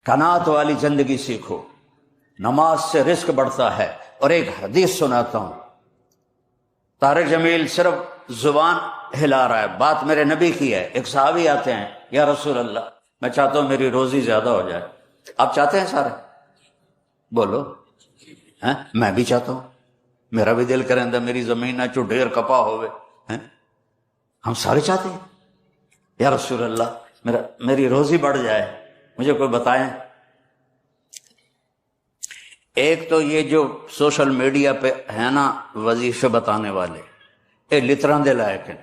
قناعت والی زندگی سیکھو، نماز سے رزق بڑھتا ہے۔ اور ایک حدیث سناتا ہوں، طارق جمیل صرف زبان ہلا رہا ہے، بات میرے نبی کی ہے۔ ایک صحابی آتے ہیں، یا رسول اللہ میں چاہتا ہوں میری روزی زیادہ ہو جائے۔ آپ چاہتے ہیں سارے؟ بولو۔ میں بھی چاہتا ہوں، میرا بھی دل کرے اندر میری زمین نہ چو ڈھیر کپا ہوئے، ہم سارے چاہتے ہیں۔ یا رسول اللہ میری روزی بڑھ جائے، مجھے کوئی بتائیں۔ ایک تو یہ جو سوشل میڈیا پہ ہے نا وظیفے بتانے والے، یہ لطران دے لائق ہیں،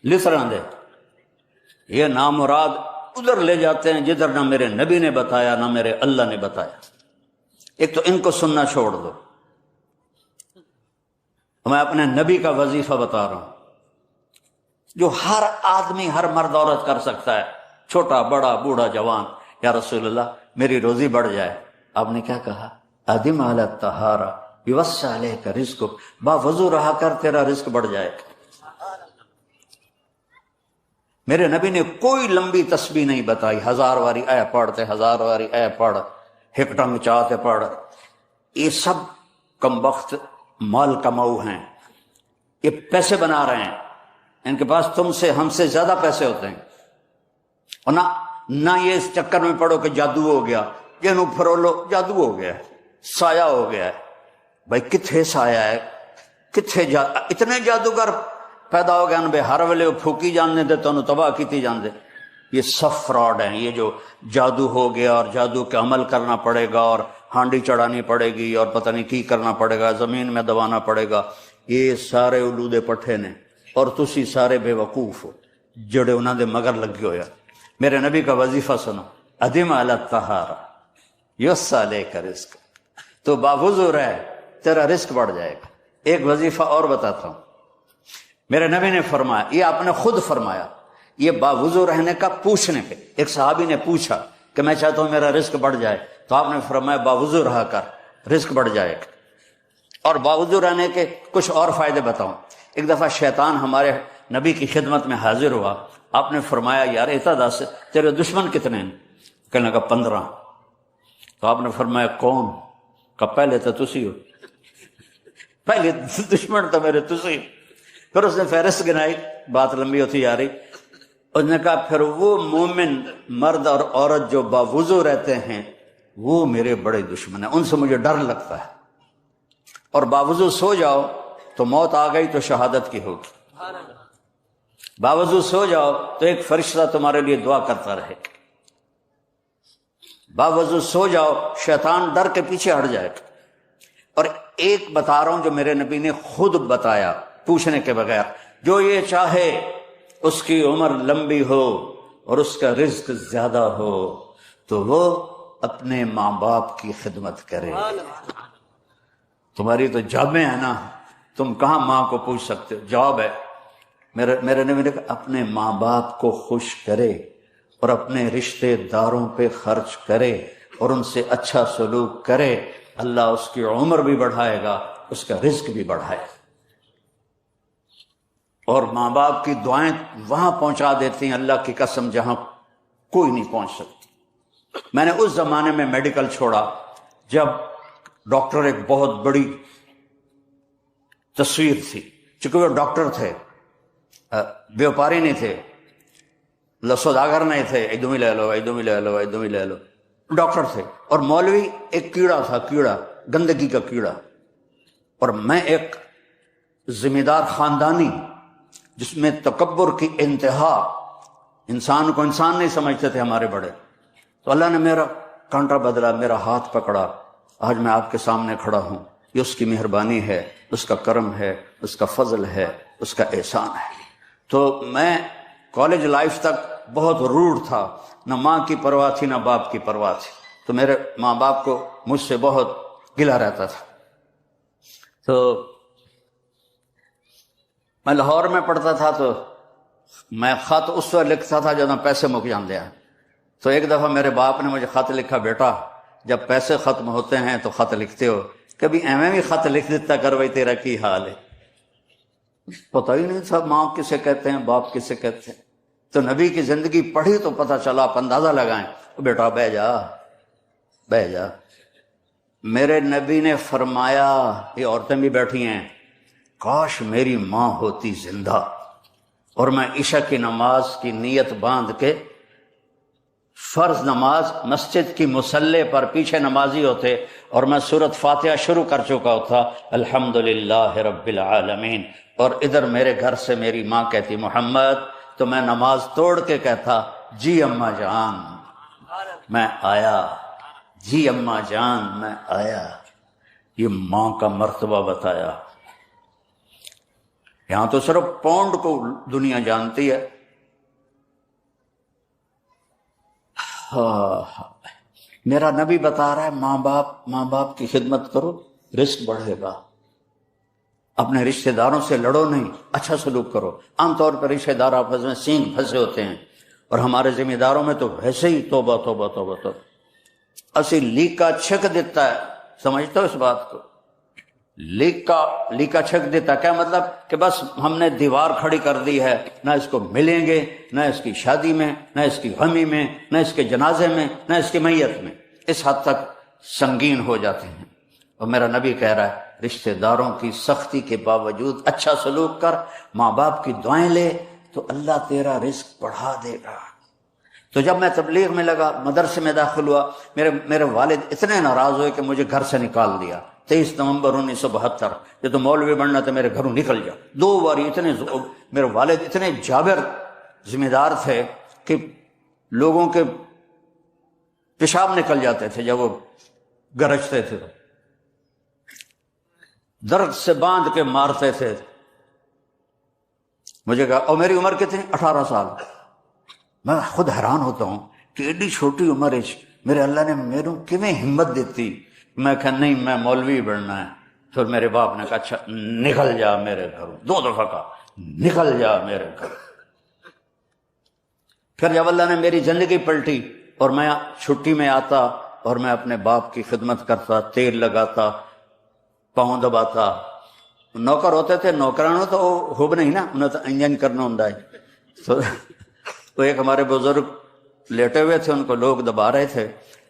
لطران دے، یہ نامراد ادھر لے جاتے ہیں جدھر نہ میرے نبی نے بتایا نہ میرے اللہ نے بتایا۔ ایک تو ان کو سننا چھوڑ دو، میں اپنے نبی کا وظیفہ بتا رہا ہوں جو ہر آدمی، ہر مرد عورت کر سکتا ہے، چھوٹا بڑا بوڑھا جوان۔ یا رسول اللہ میری روزی بڑھ جائے۔ آپ نے کیا کہا؟ ادم علی الطہارہ یوسع علیک رزقک، با وضو رہا کر تیرا رزق بڑھ جائے گا۔ میرے نبی نے کوئی لمبی تسبیح نہیں بتائی، 1000 واری اے پڑھتے، 1000 واری اے پڑھ، ہکٹنگ چاہتے پڑھ۔ یہ سب کمبخت مال کماؤ ہیں، یہ پیسے بنا رہے ہیں، ان کے پاس تم سے ہم سے زیادہ پیسے ہوتے ہیں۔ اور نہ یہ اس چکر میں پڑو کہ جادو ہو گیا، جنوں پھرولو جادو ہو گیا ہے، سایہ ہو گیا ہے۔ بھائی کتھے سایہ ہے، کتھے اتنے جادوگر پیدا ہو گئے بے ہر ویلے وہ پھوکی جاننے دے تو انہوں تباہ کیتی جان دے۔ یہ سب فراڈ ہیں، یہ جو جادو ہو گیا اور جادو کے عمل کرنا پڑے گا اور ہانڈی چڑھانی پڑے گی اور پتہ نہیں کی کرنا پڑے گا، زمین میں دبانا پڑے گا، یہ سارے اولودے پٹھے نے، اور تسی سارے بے وقوف ہو جڑے انہوں دے مگر لگے ہویا۔ میرے نبی کا وظیفہ سنو، ادم علی الطہارہ یوسع علیک رزق، تو باوضو رہ تیرا رزق بڑھ جائے گا۔ ایک وظیفہ اور بتاتا ہوں، میرے نبی نے فرمایا، یہ آپ نے خود فرمایا، یہ باوضو رہنے کا پوچھنے پہ ایک صحابی نے پوچھا کہ میں چاہتا ہوں میرا رزق بڑھ جائے، تو آپ نے فرمایا باوضو رہا کر رزق بڑھ جائے گا۔ اور باوضو رہنے کے کچھ اور فائدے بتاؤں۔ ایک دفعہ شیطان ہمارے نبی کی خدمت میں حاضر ہوا، آپ نے فرمایا یار ایتا دس تیرے دشمن کتنے ہیں؟ کہنے لگا 15۔ تو آپ نے فرمایا کون؟ کہ پہلے تو تسی ہو، پہلے دشمن تو میرے تسی ہو۔ پھر اس نے فہرست گنائی، بات لمبی ہوتی جا رہی۔ اس نے کہا پھر وہ مومن مرد اور عورت جو باوضو رہتے ہیں وہ میرے بڑے دشمن ہیں، ان سے مجھے ڈر لگتا ہے۔ اور باوضو سو جاؤ تو موت آ گئی تو شہادت کی ہوگی، باوضو سو جاؤ تو ایک فرشتہ تمہارے لیے دعا کرتا رہے، باوضو سو جاؤ شیطان ڈر کے پیچھے ہٹ جائے گا۔ اور ایک بتا رہا ہوں جو میرے نبی نے خود بتایا پوچھنے کے بغیر، جو یہ چاہے اس کی عمر لمبی ہو اور اس کا رزق زیادہ ہو تو وہ اپنے ماں باپ کی خدمت کرے۔ تمہاری تو جابیں ہیں نا، تم کہاں ماں کو پوچھ سکتے ہو، جواب ہے میرے نبی نے کہا اپنے ماں باپ کو خوش کرے اور اپنے رشتے داروں پہ خرچ کرے اور ان سے اچھا سلوک کرے، اللہ اس کی عمر بھی بڑھائے گا، اس کا رزق بھی بڑھائے گا۔ اور ماں باپ کی دعائیں وہاں پہنچا دیتی ہیں اللہ کی قسم جہاں کوئی نہیں پہنچ سکتی۔ میں نے اس زمانے میں میڈیکل چھوڑا جب ڈاکٹر ایک بہت بڑی تصویر تھی، چونکہ وہ ڈاکٹر تھے، بیوپاری نہیں تھے، سوداگر نہیں تھے، ادھم ہی لے لو ادھم ہی لے لو ادھم ہی لے لو، ڈاکٹر تھے۔ اور مولوی ایک کیڑا تھا، کیڑا گندگی کا کیڑا، اور میں ایک ذمہ دار خاندانی جس میں تکبر کی انتہا، انسان کو انسان نہیں سمجھتے تھے ہمارے بڑے۔ تو اللہ نے میرا کانٹا بدلا، میرا ہاتھ پکڑا، آج میں آپ کے سامنے کھڑا ہوں۔ یہ اس کی مہربانی ہے، اس کا کرم ہے، اس کا فضل ہے، اس کا احسان ہے۔ تو میں کالج لائف تک بہت روڈ تھا، نہ ماں کی پرواہ تھی نہ باپ کی پرواہ تھی، تو میرے ماں باپ کو مجھ سے بہت گلہ رہتا تھا۔ تو میں لاہور میں پڑھتا تھا، تو میں خط اس وقت لکھتا تھا جب پیسے مک جاندے ہیں۔ تو ایک دفعہ میرے باپ نے مجھے خط لکھا، بیٹا جب پیسے ختم ہوتے ہیں تو خط لکھتے ہو، کبھی ایویں بھی خط لکھ دیتا کر بھائی تیرا کی حال ہے۔ پتہ ہی نہیں تھا ماں کسے کہتے ہیں، باپ کسے کہتے ہیں۔ تو نبی کی زندگی پڑھی تو پتہ چلا، آپ اندازہ لگائیں۔ بیٹا بہ جا بہ جا۔ میرے نبی نے فرمایا، یہ عورتیں بھی بیٹھی ہیں، کاش میری ماں ہوتی زندہ اور میں عشاء کی نماز کی نیت باندھ کے فرض نماز مسجد کی مصلی پر پیچھے نمازی ہوتے اور میں سورۃ فاتحہ شروع کر چکا ہوتا، الحمدللہ رب العالمین، اور ادھر میرے گھر سے میری ماں کہتی محمد، تو میں نماز توڑ کے کہتا جی اماں جان میں آیا، جی اماں جان میں آیا۔ یہ ماں کا مرتبہ بتایا۔ یہاں تو صرف پونڈ کو دنیا جانتی ہے۔ میرا نبی بتا رہا ہے ماں باپ کی خدمت کرو، رزق بڑھے گا۔ اپنے رشتہ داروں سے لڑو نہیں، اچھا سلوک کرو۔ عام طور پر رشتہ دار آپس میں سینگ پھنسے ہوتے ہیں، اور ہمارے ذمہ داروں میں تو ویسے ہی توبہ توبہ توبہ توبہ، اسی لیکا چھک دیتا ہے۔ سمجھتے ہو اس بات کو؟ لیکا چھک دیتا، کیا مطلب؟ کہ بس ہم نے دیوار کھڑی کر دی ہے، نہ اس کو ملیں گے، نہ اس کی شادی میں، نہ اس کی غمی میں، نہ اس کے جنازے میں، نہ اس کی میت میں۔ اس حد تک سنگین ہو جاتے ہیں۔ اور میرا نبی کہہ رہا ہے رشتہ داروں کی سختی کے باوجود اچھا سلوک کر، ماں باپ کی دعائیں لے، تو اللہ تیرا رزق بڑھا دے گا۔ تو جب میں تبلیغ میں لگا، مدرسے میں داخل ہوا، میرے والد اتنے ناراض ہوئے کہ مجھے گھر سے نکال دیا۔ 23 نومبر 1972، یہ تو مولوی بننا تھا، میرے گھروں نکل جا۔ 2 بار میرے والد اتنے جابر ذمہ دار تھے کہ لوگوں کے پیشاب نکل جاتے تھے جب وہ گرجتے تھے، درد سے باندھ کے مارتے تھے۔ مجھے کہا، اور میری عمر کتنی؟ 18 سال۔ میں خود حیران ہوتا ہوں کہ ایڈی چھوٹی عمر میرے اللہ نے میروں کیویں ہمت دیتی۔ میں کہا نہیں، میں مولوی بننا ہے۔ پھر میرے باپ نے کہا اچھا نکل جا میرے گھروں، 2 دفعہ کہا نکل جا میرے گھر۔ پھر جب اللہ نے میری زندگی پلٹی اور میں چھٹی میں آتا اور میں اپنے باپ کی خدمت کرتا، تیل لگاتا، پاؤں دباتا۔ نوکر ہوتے تھے، نوکرانوں تو خوب نہیں نا، انہیں تو انجن کرنا ہوں۔ تو ایک ہمارے بزرگ لیٹے ہوئے تھے، ان کو لوگ دبا رہے تھے،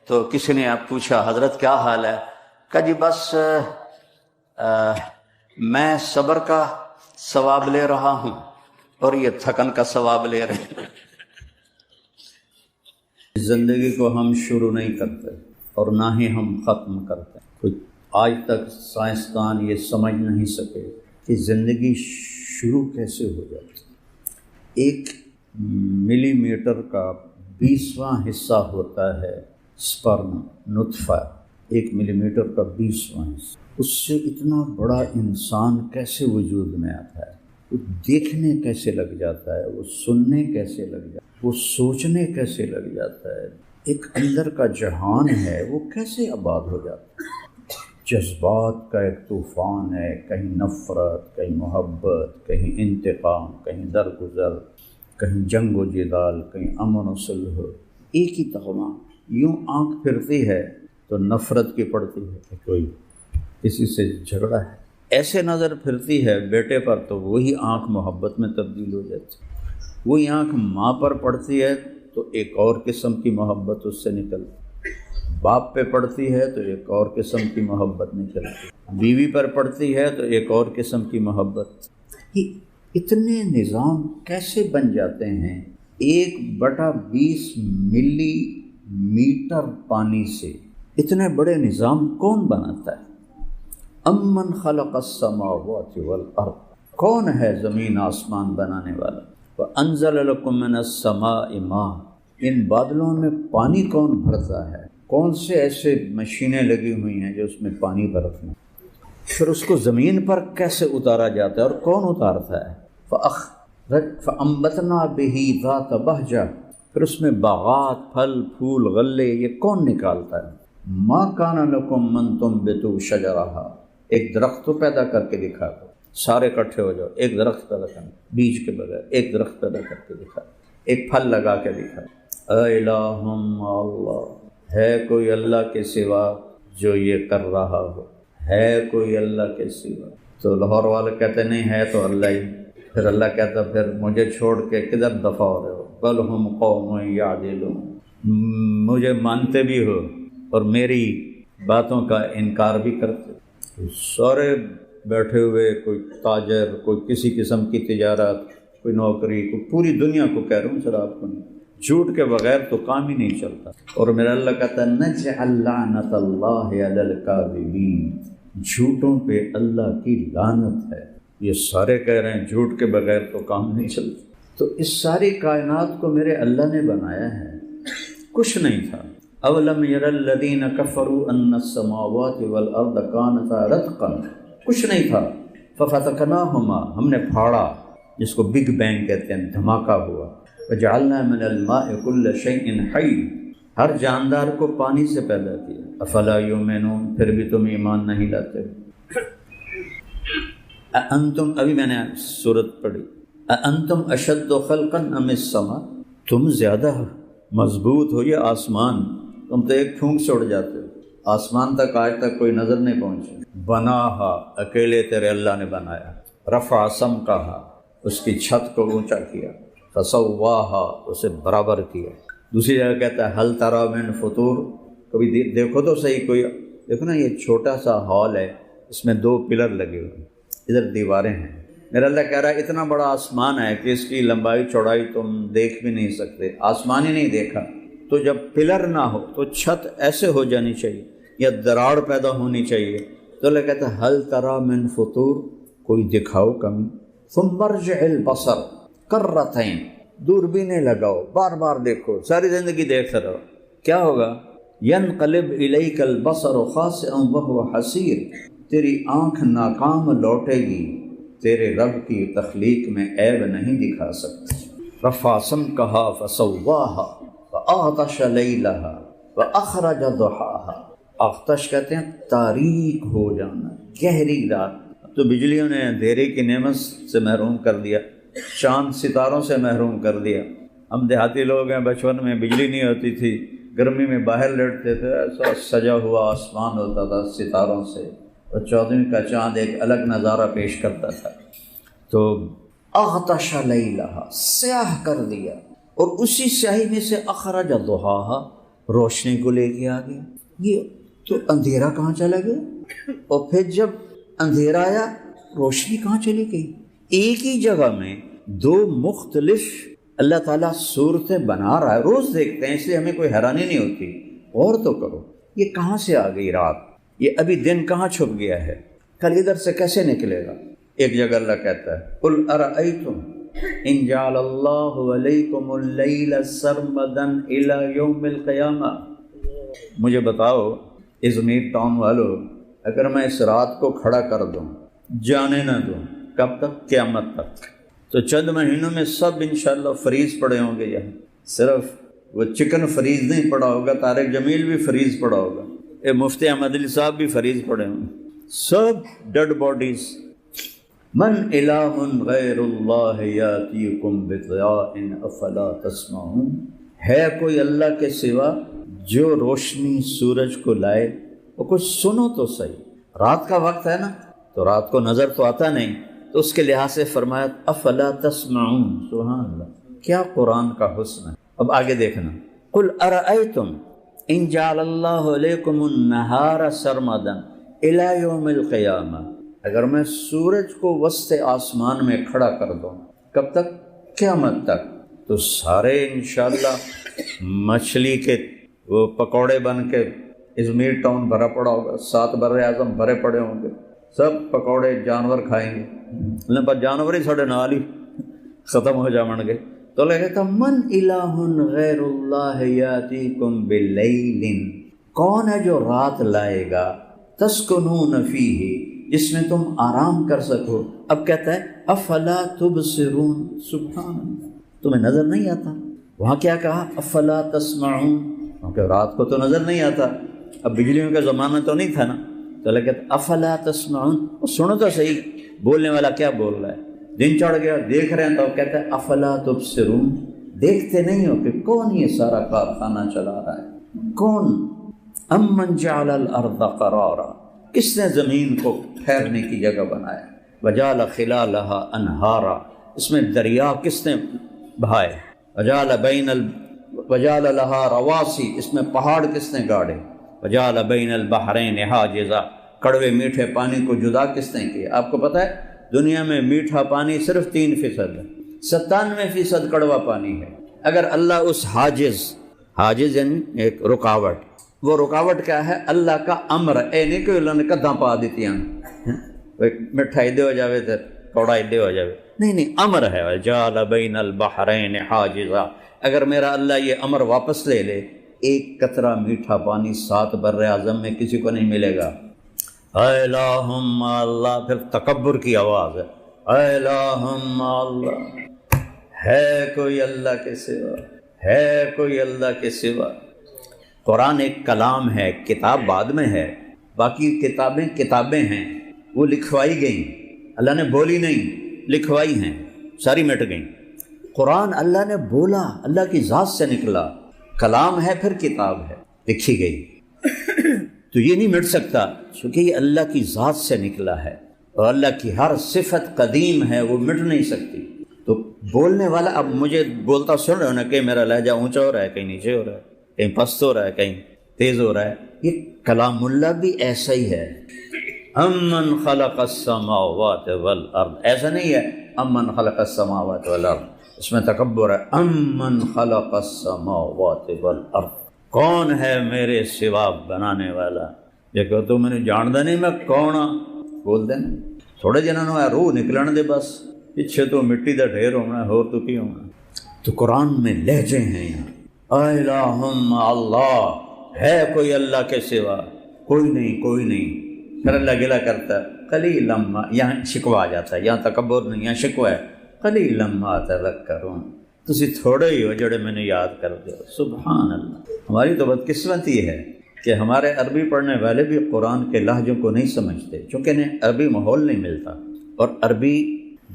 تو کسی نے پوچھا حضرت کیا حال ہے؟ کہا جی بس میں صبر کا ثواب لے رہا ہوں اور یہ تھکن کا ثواب لے رہے ہیں۔ زندگی کو ہم شروع نہیں کرتے اور نہ ہی ہم ختم کرتے۔ کوئی آج تک سائنسدان یہ سمجھ نہیں سکے کہ زندگی شروع کیسے ہو جاتی۔ 1 ملی میٹر کا 20واں حصہ ہوتا ہے سپرم، نطفہ، 1 ملی میٹر کا 20واں حصہ۔ اس سے اتنا بڑا انسان کیسے وجود میں آتا ہے؟ وہ دیکھنے کیسے لگ جاتا ہے، وہ سننے کیسے لگ جاتا ہے، وہ سوچنے کیسے لگ جاتا ہے، ایک اندر کا جہان ہے وہ کیسے آباد ہو جاتا ہے۔ جذبات کا ایک طوفان ہے، کہیں نفرت، کہیں محبت، کہیں انتقام، کہیں درگزر، کہیں جنگ و جدال، کہیں امن و صلح، ایک ہی تغمہ۔ یوں آنکھ پھرتی ہے تو نفرت کی پڑتی ہے کہ کوئی کسی سے جھگڑا ہے، ایسے نظر پھرتی ہے بیٹے پر تو وہی آنکھ محبت میں تبدیل ہو جاتی ہے، وہی آنکھ ماں پر پڑتی ہے تو ایک اور قسم کی محبت اس سے نکلتی، باپ پہ پڑتی ہے تو ایک اور قسم کی محبت نکلتی، بیوی پر پڑتی ہے تو ایک اور قسم کی محبت۔ یہ اتنے نظام کیسے بن جاتے ہیں؟ 1/20 ملی میٹر پانی سے اتنے بڑے نظام کون بناتا ہے؟ امن خلق السماوات والارض، کون ہے زمین آسمان بنانے والا؟ وانزل لکم من السماء ماء، ان بادلوں میں پانی کون بھرتا ہے؟ کون سے ایسے مشینیں لگی ہوئی ہیں جو اس میں پانی بھرتی ہیں؟ پھر اس کو زمین پر کیسے اتارا جاتا ہے اور کون اتارتا ہے؟ فَأَنبَتْنَا بِهِ ذَاتَ بَهْجَةٍ، پھر اس میں باغات، پھل پھول، غلے، یہ کون نکالتا ہے؟ مَا كَانَ لَكُمْ مَن تُنبِتُوا شَجَرَهَا، ایک درخت تو پیدا کر کے دکھا دو، سارے اکٹھے ہو جاؤ، ایک درخت پیدا کرنا بیج کے بغیر، ایک درخت پیدا کر کے دکھا، ایک پھل لگا کے دکھا۔ اِلَٰهٌ مَّعَ اللَّهِ، ہے کوئی اللہ کے سوا جو یہ کر رہا ہو؟ ہے کوئی اللہ کے سوا؟ تو لاہور والے کہتے نہیں ہے تو اللہ ہی، پھر اللہ کہتا پھر مجھے چھوڑ کے کدھر دفع ہو رہے ہو، بل ہم قوم یعدلون، مجھے مانتے بھی ہو اور میری باتوں کا انکار بھی کرتے۔ سارے بیٹھے ہوئے، کوئی تاجر، کوئی کسی قسم کی تجارت، کوئی نوکری، کوئی پوری دنیا کو کہہ رہا ہوں سر آپ کو نہیں، جھوٹ کے بغیر تو کام ہی نہیں چلتا۔ اور میرا اللہ کہتا ہے نجعل لعنت اللہ علی الکاذبین، جھوٹوں پہ اللہ کی لعنت ہے۔ یہ سارے کہہ رہے ہیں جھوٹ کے بغیر تو کام نہیں چلتا۔ تو اس ساری کائنات کو میرے اللہ نے بنایا ہے، کچھ نہیں تھا۔ اولم یر الذین کفروا ان السماوات والارض کانتا رتقا، کچھ نہیں تھا۔ ففتقناہما، ہم نے پھاڑا، جس کو بگ بینگ کہتے ہیں، دھماکہ ہوا۔ وجعلنا من الماء کل شیء حی، ہر جاندار کو پانی سے پیدا کیا۔ افلا یؤمنون، پھر بھی تم ایمان نہیں لاتے۔ انتم، ابھی میں نے سورت پڑھی، انتم اشد خلقا ام السماء، تم زیادہ مضبوط ہو یا آسمان؟ تم تو ایک پھونک سے اڑ جاتے ہو، آسمان تک آج تک کوئی نظر نہیں پہنچی۔ بناہا، اکیلے تیرے اللہ نے بنایا۔ رفع سمکہا، اس کی چھت کو اونچا کیا۔ فسواہا، اسے برابر کیا۔ دوسری جگہ کہتا ہے حل تری من فطور، کبھی دیکھو تو صحیح، کوئی دیکھو نا، یہ چھوٹا سا ہال ہے، اس میں 2 پلر لگے ہوئے، ادھر دیواریں ہیں۔ میرا اللہ کہہ رہا ہے اتنا بڑا آسمان ہے کہ اس کی لمبائی چوڑائی تم دیکھ بھی نہیں سکتے، آسمان ہی نہیں دیکھا۔ تو جب پلر نہ ہو تو چھت ایسے ہو جانی چاہیے یا دراڑ پیدا ہونی چاہیے۔ تو اللہ کہتا ہے حل تری من فطور، کوئی دکھاؤ کمی۔ ثم ارجع البصر کرتین، دوربینیں لگاؤ، بار بار دیکھو، ساری زندگی دیکھتے رہو، کیا ہوگا؟ ینقلب الیک البصر خاسئا وهو حسیر، تیری آنکھ ناکام لوٹے گی، تیرے رب کی تخلیق میں عیب نہیں دکھا سکتی۔ رفع سمکہا فسواہا وأغطش لیلہا وأخرج ضحاہا، اغطش کہتے ہیں تاریک ہو جانا، گہری رات۔ تو بجلیوں نے اندھیرے کی نعمت سے محروم کر دیا، چاند ستاروں سے محروم کر دیا۔ ہم دیہاتی لوگ ہیں، بچپن میں بجلی نہیں ہوتی تھی، گرمی میں باہر لیٹتے تھے، ایسا سجا ہوا آسمان ہوتا تھا ستاروں سے، اور 14ویں کا چاند ایک الگ نظارہ پیش کرتا تھا۔ تو اغطش لیلہا، سیاہ کر دیا، اور اسی سیاہی میں سے اخرج ضحاہا، روشنی کو لے کے آ گیا۔ یہ تو اندھیرا کہاں چلا گیا؟ اور پھر جب اندھیرا آیا، روشنی کہاں چلی گئی؟ ایک ہی جگہ میں 2 مختلف اللہ تعالیٰ صورتیں بنا رہا ہے، روز دیکھتے ہیں، اس لیے ہمیں کوئی حیرانی نہیں ہوتی۔ اور تو کرو، یہ کہاں سے آ گئی رات؟ یہ ابھی دن کہاں چھپ گیا ہے؟ کل ادھر سے کیسے نکلے گا؟ ایک جگہ اللہ کہتا ہے قل ارأیتم ان جعل اللہ علیکم اللیل سرمدا الی یوم القیامہ، مجھے بتاؤ ازمیر ٹاؤن والو، اگر میں اس رات کو کھڑا کر دوں، جانے نہ دوں، کب تک؟ قیامت تک۔ تو چند مہینوں میں سب انشاءاللہ فریز پڑے ہوں گے، یہاں صرف وہ چکن فریز نہیں پڑا ہوگا، طارق جمیل بھی فریز پڑا ہوگا، مفتی احمد علی صاحب بھی فریز پڑے ہوں گے، سب ڈیڈ باڈیز۔ من الہ غیر اللہ یاتیکم بضیاء افلا تسمعون، ہے کوئی اللہ کے سوا جو روشنی سورج کو لائے؟ اور کچھ سنو تو صحیح، رات کا وقت ہے نا، تو رات کو نظر تو آتا نہیں، تو اس کے لحاظ سے فرمایا افلا تسمعون۔ سبحان اللہ، کیا قرآن کا حسن ہے۔ اب آگے دیکھنا، قل ارأیتم ان جعل اللہ علیکم النہار سرمدا الی یوم القیامہ، اگر میں سورج کو وسط آسمان میں کھڑا کر دوں، کب تک؟ قیامت تک۔ تو سارے انشاءاللہ مچھلی کے وہ پکوڑے بن کے ازمیر ٹاؤن بھرا پڑا ہوگا، 7 بر اعظم بھرے پڑے ہوں گے، سب پکوڑے جانور کھائیں گے، لیکن پر جانور ہی ساڑھے نال ہی ختم ہو جاون گے۔ تو اللہ کہتا من الہ غیر اللہ یاتیکم باللیل، کون ہے جو رات لائے گا، تسکنون فیہ، جس میں تم آرام کر سکو۔ اب کہتا ہے افلا تبصرون، سبحان اللہ، تمہیں نظر نہیں آتا؟ وہاں کیا کہا؟ افلا تسمعون، کیونکہ رات کو تو نظر نہیں آتا، اب بجلیوں کا زمانہ تو نہیں تھا نا، تو اللہ کہتا افلا تسمعون، سنو تو صحیح بولنے والا کیا بول رہا ہے۔ دن چڑھ گیا، دیکھ رہے ہیں، تو کہتا ہے افلا تبصرون، دیکھتے نہیں ہو کہ کون یہ سارا کارخانہ چلا رہا ہے؟ کون؟ امن جعل الارض قرارا، کس نے زمین کو ٹھہرنے کی جگہ بنایا؟ وجعل خلالها انہارا، اس میں دریا کس نے بہائے؟ وجعل لها رواسی، اس میں پہاڑ کس نے گاڑے؟ وجعل بین البحرین حاجزا، کڑوے میٹھے پانی کو جدا کس نے کیا؟ آپ کو پتہ ہے دنیا میں میٹھا پانی صرف 3% ہے، 97% کڑوا پانی ہے۔ اگر اللہ اس حاجز یعنی ایک رکاوٹ، وہ رکاوٹ کیا ہے؟ اللہ کا امر، اے نہیں کہ اللہ نے کداں پا دیتی ہیں میٹھا ادے ہو جاوے تو کوڑا ادے ہو جاوے، نہیں امر ہے وجعل بین البحرین حاجزا۔ اگر میرا اللہ یہ امر واپس لے لے، ایک قطرہ میٹھا پانی 7 بر اعظم میں کسی کو نہیں ملے گا۔ اے اللہم اللہ، پھر تکبر کی آواز ہے، اے اللہم اللہ، ہے کوئی اللہ کے سوا، ہے کوئی اللہ کے سوا۔ قرآن ایک کلام ہے، کتاب بعد میں ہے، باقی کتابیں ہیں، وہ لکھوائی گئیں، اللہ نے بولی نہیں، لکھوائی ہیں، ساری مٹ گئیں۔ قرآن اللہ نے بولا، اللہ کی ذات سے نکلا، کلام ہے پھر کتاب ہے، لکھی گئی، تو یہ نہیں مٹ سکتا چونکہ یہ اللہ کی ذات سے نکلا ہے، اور اللہ کی ہر صفت قدیم ہے، وہ مٹ نہیں سکتی۔ تو بولنے والا، اب مجھے بولتا سن رہے ہو نا کہ میرا لہجہ اونچا ہو رہا ہے، کہیں نیچے ہو رہا ہے، کہیں پست ہو رہا ہے، کہیں تیز ہو رہا ہے، یہ کلام اللہ بھی ایسا ہی ہے۔ امن خلق السماوات والارض، ایسا نہیں ہے امن خلق السماوات والارض، اس میں تکبر ہے۔ امن خلق السماوات والارض، کون ہے میرے سوا بنانے والا؟ جے کہ تو میں نے جاندہ نہیں میں کون ہاں، بول دیں تھوڑے جنہوں نے روح نکلن دے، بس پیچھے تو مٹی دا ڈھیر ہونا ہے، اور تو کی ہونا۔ تو قرآن میں لہجے ہیں یہاں، اے اللہم اللہ، ہے کوئی اللہ کے سوا؟ کوئی نہیں۔ پھر اللہ گلہ کرتا ہے، قلیلا ما، یہاں شکوہ آ جاتا ہے، یہاں تکبر نہیں، یہاں شکوہ ہے، قلیلا ما تذکرون، تسی تھوڑے ہی ہو جڑے میں نے یاد کر دے۔ سبحان اللہ، ہماری تو بدقسمتی ہے کہ ہمارے عربی پڑھنے والے بھی قرآن کے لہجوں کو نہیں سمجھتے، چونکہ انہیں عربی ماحول نہیں ملتا، اور عربی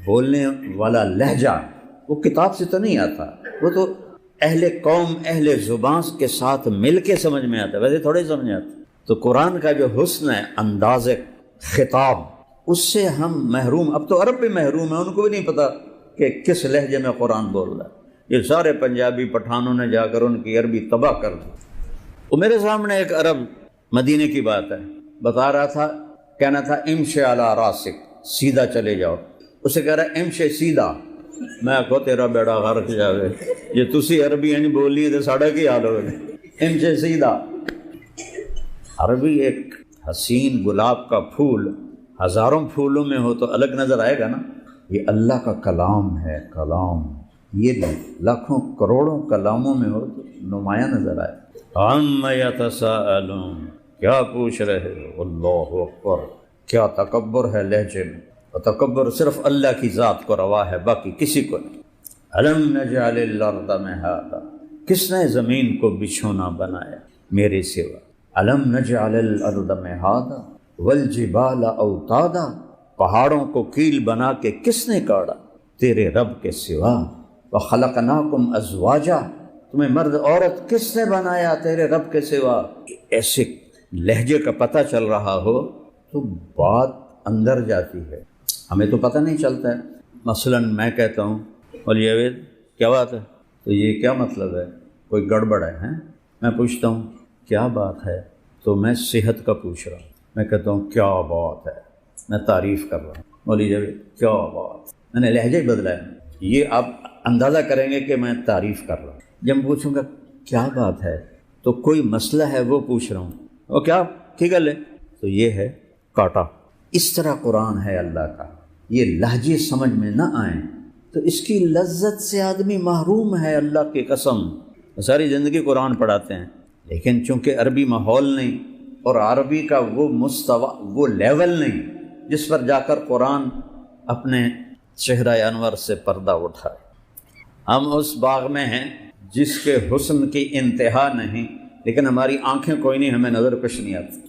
بولنے والا لہجہ وہ کتاب سے تو نہیں آتا، وہ تو اہل قوم، اہل زبان کے ساتھ مل کے سمجھ میں آتا ہے، ویسے تھوڑے سمجھ آتا۔ تو قرآن کا جو حسن ہے انداز خطاب، اس سے ہم محروم، اب تو عرب بھی محروم ہیں، ان کو بھی نہیں پتا کہ کس لہجے میں قرآن بول رہا ہے۔ یہ سارے پنجابی پٹھانوں نے جا کر ان کی عربی تباہ کر دی۔ وہ میرے سامنے ایک عرب، مدینے کی بات ہے، بتا رہا تھا، کہنا تھا امشی علی راسک، سیدھا چلے جاؤ، اسے کہہ رہا امشی سیدھا، میں کہو تیرا بیڑا غرق جاوے، یہ تسی عربی نہیں بولی تو ساڑا کی حال ہوگا، امشی سیدھا۔ عربی ایک حسین گلاب کا پھول ہزاروں پھولوں میں ہو تو الگ نظر آئے گا نا، یہ اللہ کا کلام ہے، کلام، یہ لاکھوں کروڑوں کلاموں میں ہو تو نمایاں نظر آئے۔ عَمَّ يَتَسَاءَلُونَ، کیا پوچھ رہے ہو؟ اللہ اکبر، کیا تکبر ہے لہجے میں، اور تکبر صرف اللہ کی ذات کو روا ہے، باقی کسی کو نہیں۔ أَلَمْ نَجْعَلِ الْأَرْضَ مِهَادًا، کس نے زمین کو بچھونا بنایا میرے سوا؟ أَلَمْ نَجْعَلِ الْأَرْضَ مِهَادًا وَالْجِبَالَ أَوْتَادًا، پہاڑوں کو کیل بنا کے کس نے کاٹا تیرے رب کے سوا؟ وَخَلَقْنَاكُمْ أَزْوَاجًا، تمہیں مرد عورت کس نے بنایا تیرے رب کے سوا؟ ایسے لہجے کا پتہ چل رہا ہو تو بات اندر جاتی ہے، ہمیں تو پتہ نہیں چلتا ہے۔ مثلا میں کہتا ہوں مولی عوید کیا بات ہے، تو یہ کیا مطلب ہے، کوئی گڑبڑ ہے، میں پوچھتا ہوں کیا بات ہے، تو میں صحت کا پوچھ رہا ہوں، میں کہتا ہوں کیا بات ہے، میں تعریف کر رہا ہوں، مولی عوید کیا بات، میں نے لہجہ ہی بدلا ہے۔ یہ آپ اندازہ کریں گے کہ میں تعریف کر رہا ہوں۔ جب پوچھوں گا کیا بات ہے تو کوئی مسئلہ ہے وہ پوچھ رہا ہوں، اور کیا کی گل ہے، تو یہ ہے کاٹا۔ اس طرح قرآن ہے اللہ کا، یہ لہجے سمجھ میں نہ آئیں تو اس کی لذت سے آدمی محروم ہے، اللہ کی قسم۔ ساری زندگی قرآن پڑھاتے ہیں، لیکن چونکہ عربی ماحول نہیں اور عربی کا وہ مستوی، وہ لیول نہیں جس پر جا کر قرآن اپنے چہرہ انور سے پردہ اٹھائے۔ ہم اس باغ میں ہیں جس کے حسن کی انتہا نہیں، لیکن ہماری آنکھیں کوئی نہیں، ہمیں نظر کچھ نہیں آتی۔